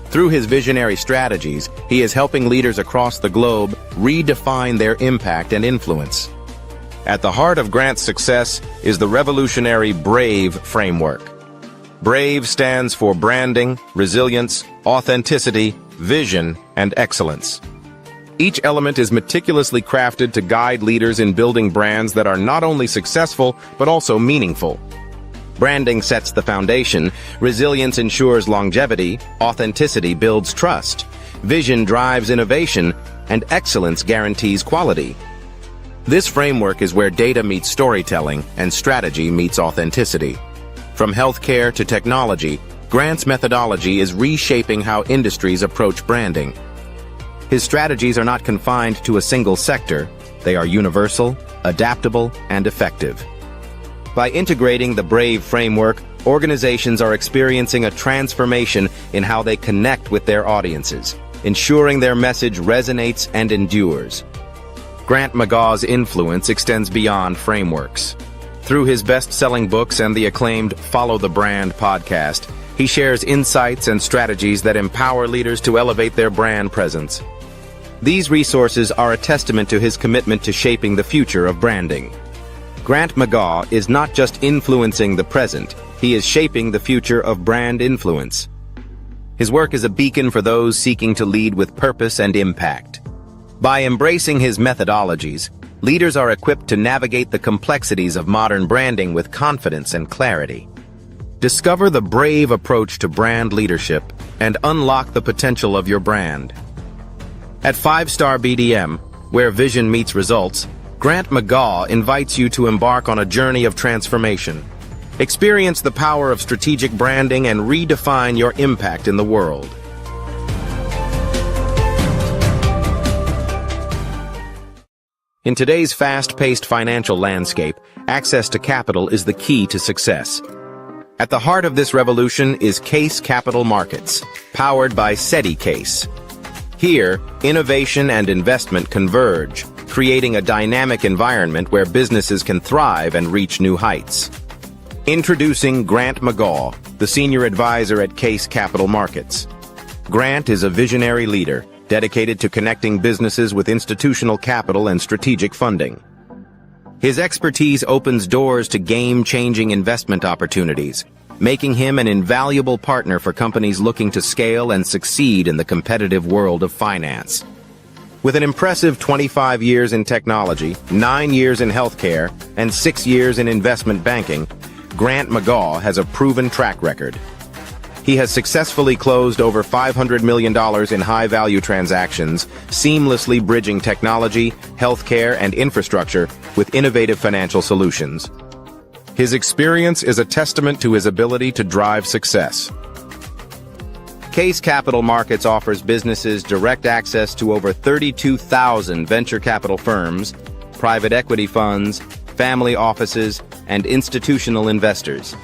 Through his visionary strategies, he is helping leaders across the globe redefine their impact and influence. At the heart of Grant's success is the revolutionary BRAVE framework. BRAVE stands for branding, resilience, authenticity, vision, and excellence. Each element is meticulously crafted to guide leaders in building brands that are not only successful, but also meaningful. Branding sets the foundation, resilience ensures longevity, authenticity builds trust, vision drives innovation, and excellence guarantees quality. This framework is where data meets storytelling and strategy meets authenticity. From healthcare to technology, Grant's methodology is reshaping how industries approach branding. His strategies are not confined to a single sector. They are universal, adaptable, and effective. By integrating the BRAVE framework, organizations are experiencing a transformation in how they connect with their audiences, ensuring their message resonates and endures. Grant McGaw's influence extends beyond frameworks. Through his best-selling books and the acclaimed Follow the Brand podcast, he shares insights and strategies that empower leaders to elevate their brand presence. These resources are a testament to his commitment to shaping the future of branding. Grant McGaw is not just influencing the present, he is shaping the future of brand influence. His work is a beacon for those seeking to lead with purpose and impact. By embracing his methodologies, leaders are equipped to navigate the complexities of modern branding with confidence and clarity. Discover the BRAVE approach to brand leadership and unlock the potential of your brand. At 5-Star BDM, where vision meets results, Grant McGaw invites you to embark on a journey of transformation. Experience the power of strategic branding and redefine your impact in the world. In today's fast-paced financial landscape, access to capital is the key to success. At the heart of this revolution is Case Capital Markets, powered by Case. Here, innovation and investment converge, creating a dynamic environment where businesses can thrive and reach new heights. Introducing Grant McGaw, the Senior Advisor at Case Capital Markets. Grant is a visionary leader, dedicated to connecting businesses with institutional capital and strategic funding. His expertise opens doors to game-changing investment opportunities, making him an invaluable partner for companies looking to scale and succeed in the competitive world of finance. With an impressive 25 years in technology, 9 years in healthcare, and 6 years in investment banking, Grant McGaw has a proven track record. He has successfully closed over $500 million in high-value transactions, seamlessly bridging technology, healthcare, and infrastructure with innovative financial solutions. His experience is a testament to his ability to drive success. Case Capital Markets offers businesses direct access to over 32,000 venture capital firms, private equity funds, family offices, and institutional investors.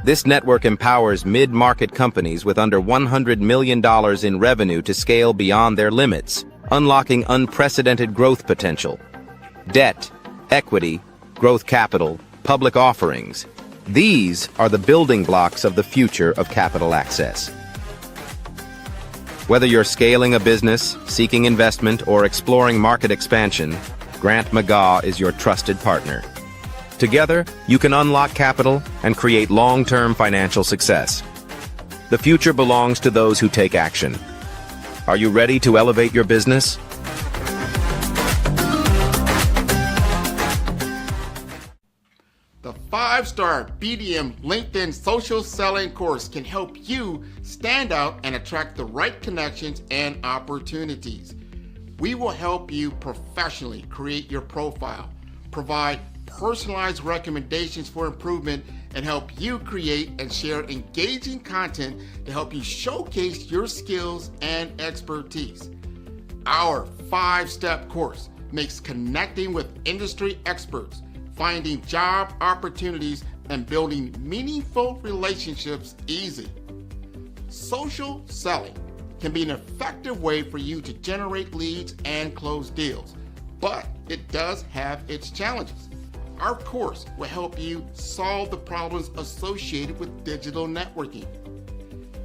This network empowers mid-market companies with under $100 million in revenue to scale beyond their limits, unlocking unprecedented growth potential. Debt, equity, growth capital, public offerings. These are the building blocks of the future of capital access. Whether you're scaling a business, seeking investment, or exploring market expansion, Grant McGaw is your trusted partner. Together, you can unlock capital and create long-term financial success. The future belongs to those who take action. Are you ready to elevate your business? The 5-star BDM LinkedIn social selling course can help you stand out and attract the right connections and opportunities. We will help you professionally create your profile, provide personalized recommendations for improvement, and help you create and share engaging content to help you showcase your skills and expertise. Our 5-step course makes connecting with industry experts, finding job opportunities, and building meaningful relationships easy. Social selling can be an effective way for you to generate leads and close deals, but it does have its challenges. Our course will help you solve the problems associated with digital networking.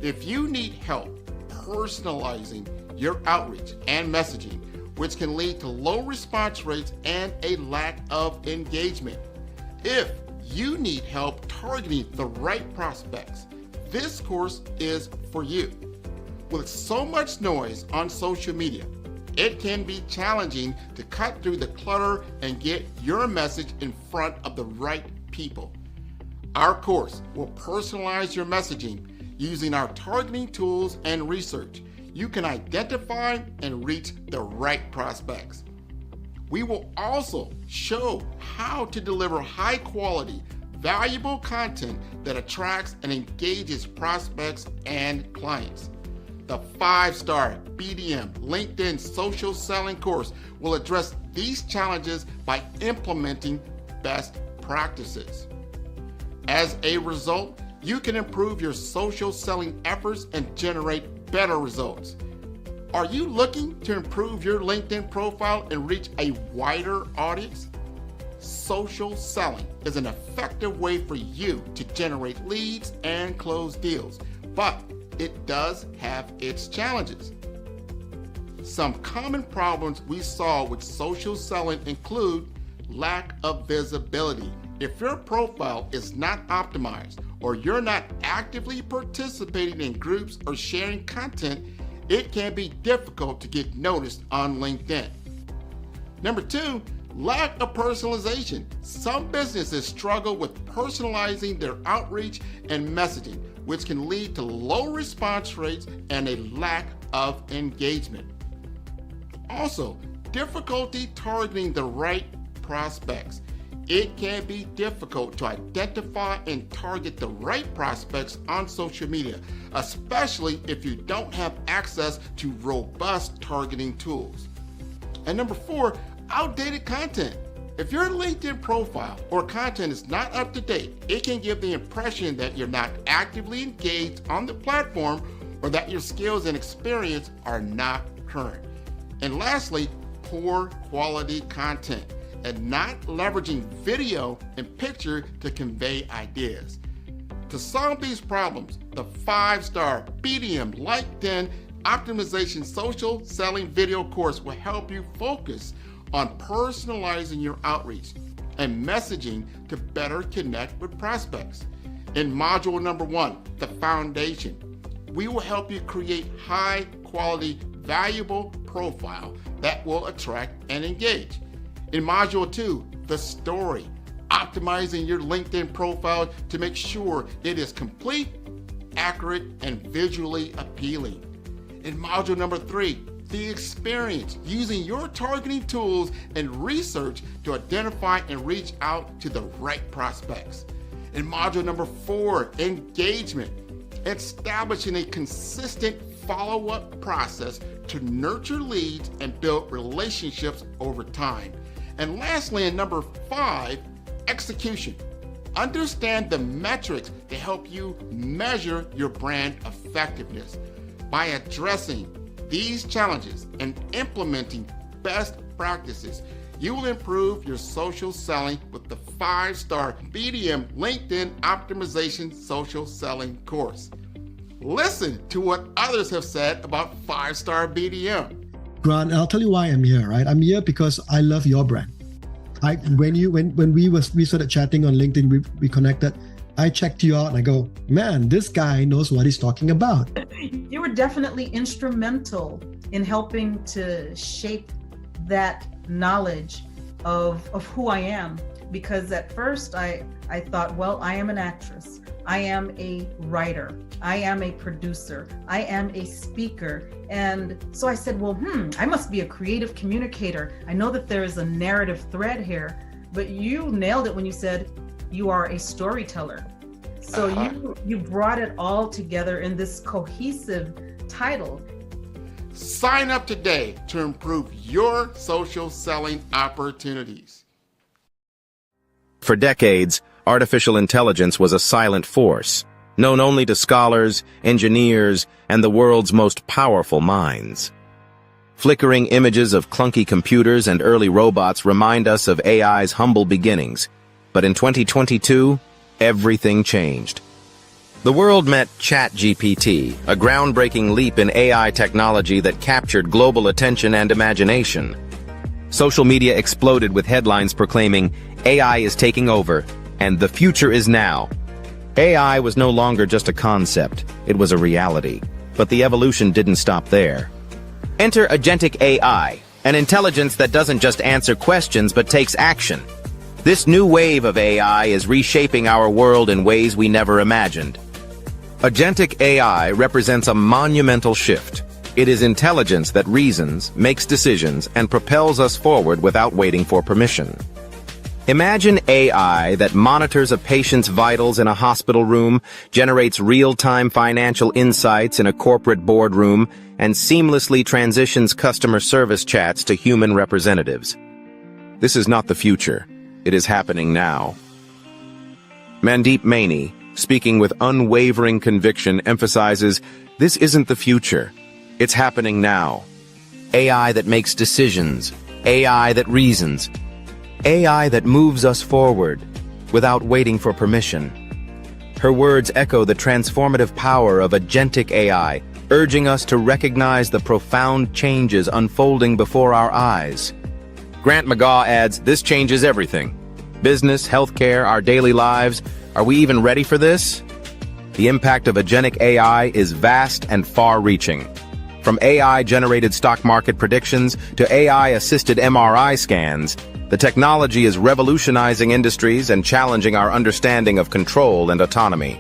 If you need help personalizing your outreach and messaging, which can lead to low response rates and a lack of engagement. If you need help targeting the right prospects, this course is for you. With so much noise on social media, it can be challenging to cut through the clutter and get your message in front of the right people. Our course will personalize your messaging using our targeting tools and research. You can identify and reach the right prospects. We will also show how to deliver high quality, valuable content that attracts and engages prospects and clients. The 5-star BDM LinkedIn social selling course will address these challenges by implementing best practices. As a result, you can improve your social selling efforts and generate better results. Are you looking to improve your LinkedIn profile and reach a wider audience? Social selling is an effective way for you to generate leads and close deals, but it does have its challenges. Some common problems we saw with social selling include lack of visibility. If your profile is not optimized or you're not actively participating in groups or sharing content, it can be difficult to get noticed on LinkedIn. Number 2, lack of personalization. Some businesses struggle with personalizing their outreach and messaging, which can lead to low response rates and a lack of engagement. Also, difficulty targeting the right prospects. It can be difficult to identify and target the right prospects on social media, especially if you don't have access to robust targeting tools. And number 4, outdated content. If your LinkedIn profile or content is not up to date, it can give the impression that you're not actively engaged on the platform or that your skills and experience are not current. And lastly, poor quality content and not leveraging video and picture to convey ideas. To solve these problems, the 5-star BDM LinkedIn Optimization Social Selling Video course will help you focus on personalizing your outreach and messaging to better connect with prospects. In module number 1, the foundation, we will help you create high quality, valuable profile that will attract and engage. In module 2, the story, optimizing your LinkedIn profile to make sure it is complete, accurate, and visually appealing. In module number 3, the experience, using your targeting tools and research to identify and reach out to the right prospects. In module number 4, engagement, establishing a consistent follow-up process to nurture leads and build relationships over time. And lastly, in number 5, execution. Understand the metrics to help you measure your brand effectiveness. By addressing these challenges and implementing best practices, you will improve your social selling with the 5-star BDM LinkedIn Optimization Social Selling course. Listen to what others have said about 5-star BDM. Grant, I'll tell you why I'm here, right? I'm here because I love your brand. When we started chatting on LinkedIn, we connected. I checked you out and I go, man, this guy knows what he's talking about. You were definitely instrumental in helping to shape that knowledge of who I am. Because at first I thought, well, I am an actress. I am a writer. I am a producer. I am a speaker. And so I said, well, I must be a creative communicator. I know that there is a narrative thread here, but you nailed it when you said you are a storyteller. So you brought it all together in this cohesive title. Sign up today to improve your social selling opportunities. For decades, artificial intelligence was a silent force, known only to scholars, engineers, and the world's most powerful minds. Flickering images of clunky computers and early robots remind us of AI's humble beginnings. But in 2022, everything changed. The world met ChatGPT, a groundbreaking leap in AI technology that captured global attention and imagination. Social media exploded with headlines proclaiming, AI is taking over, and the future is now. AI was no longer just a concept, it was a reality. But the evolution didn't stop there. Enter agentic AI, an intelligence that doesn't just answer questions but takes action. This new wave of AI is reshaping our world in ways we never imagined. Agentic AI represents a monumental shift. It is intelligence that reasons, makes decisions, and propels us forward without waiting for permission. Imagine AI that monitors a patient's vitals in a hospital room, generates real-time financial insights in a corporate boardroom, and seamlessly transitions customer service chats to human representatives. This is not the future. It is happening now. Mandeep Maini, speaking with unwavering conviction, emphasizes, this isn't the future. It's happening now. AI that makes decisions, AI that reasons, AI that moves us forward without waiting for permission. Her words echo the transformative power of agentic AI, urging us to recognize the profound changes unfolding before our eyes. Grant McGaw adds, this changes everything. Business, healthcare, our daily lives. Are we even ready for this? The impact of agentic AI is vast and far-reaching. From AI-generated stock market predictions to AI-assisted MRI scans, the technology is revolutionizing industries and challenging our understanding of control and autonomy.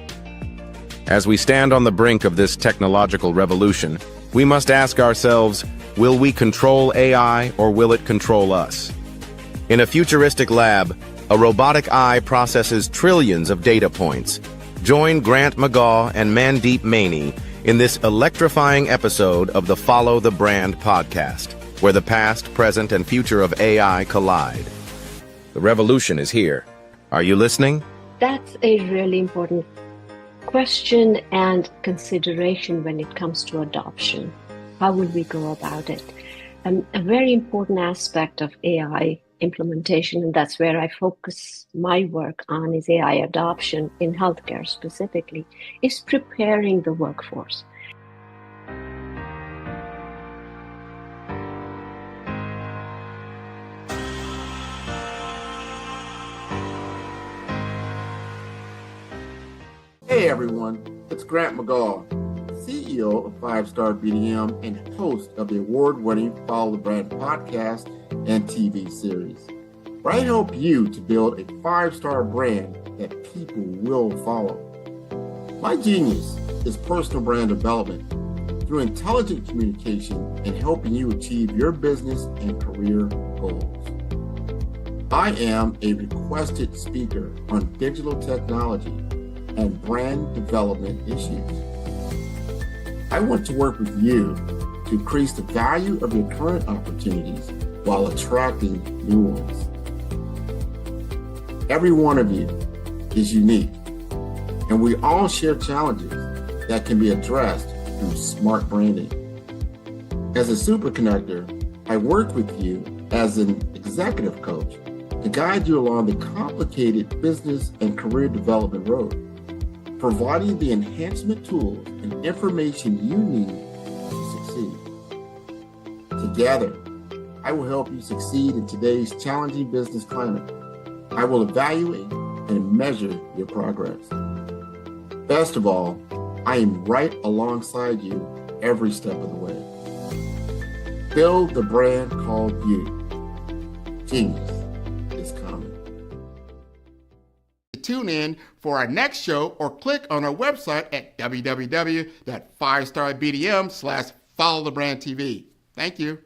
As we stand on the brink of this technological revolution, we must ask ourselves, will we control AI or will it control us? In a futuristic lab, a robotic eye processes trillions of data points. Join Grant McGaw and Mandeep Maini in this electrifying episode of the Follow the Brand podcast, where the past, present, and future of AI collide. The revolution is here. Are you listening? That's a really important question and consideration when it comes to adoption. How will we go about it? A very important aspect of AI implementation, and that's where I focus my work on, is AI adoption in healthcare specifically, is preparing the workforce. Hey everyone, it's Grant McGaw, CEO of 5-Star BDM and host of the award-winning Follow the Brand podcast and TV series, where I help you to build a 5-star brand that people will follow. My genius is personal brand development through intelligent communication and helping you achieve your business and career goals. I am a requested speaker on digital technology and brand development issues. I want to work with you to increase the value of your current opportunities while attracting new ones. Every one of you is unique, and we all share challenges that can be addressed through smart branding. As a super connector, I work with you as an executive coach to guide you along the complicated business and career development road, providing the enhancement tools and information you need to succeed. Together, I will help you succeed in today's challenging business climate. I will evaluate and measure your progress. Best of all, I am right alongside you every step of the way. Build the brand called you. Genius is coming. Tune in for our next show or click on our website at www.5starbdm/followthebrandtv. Thank you.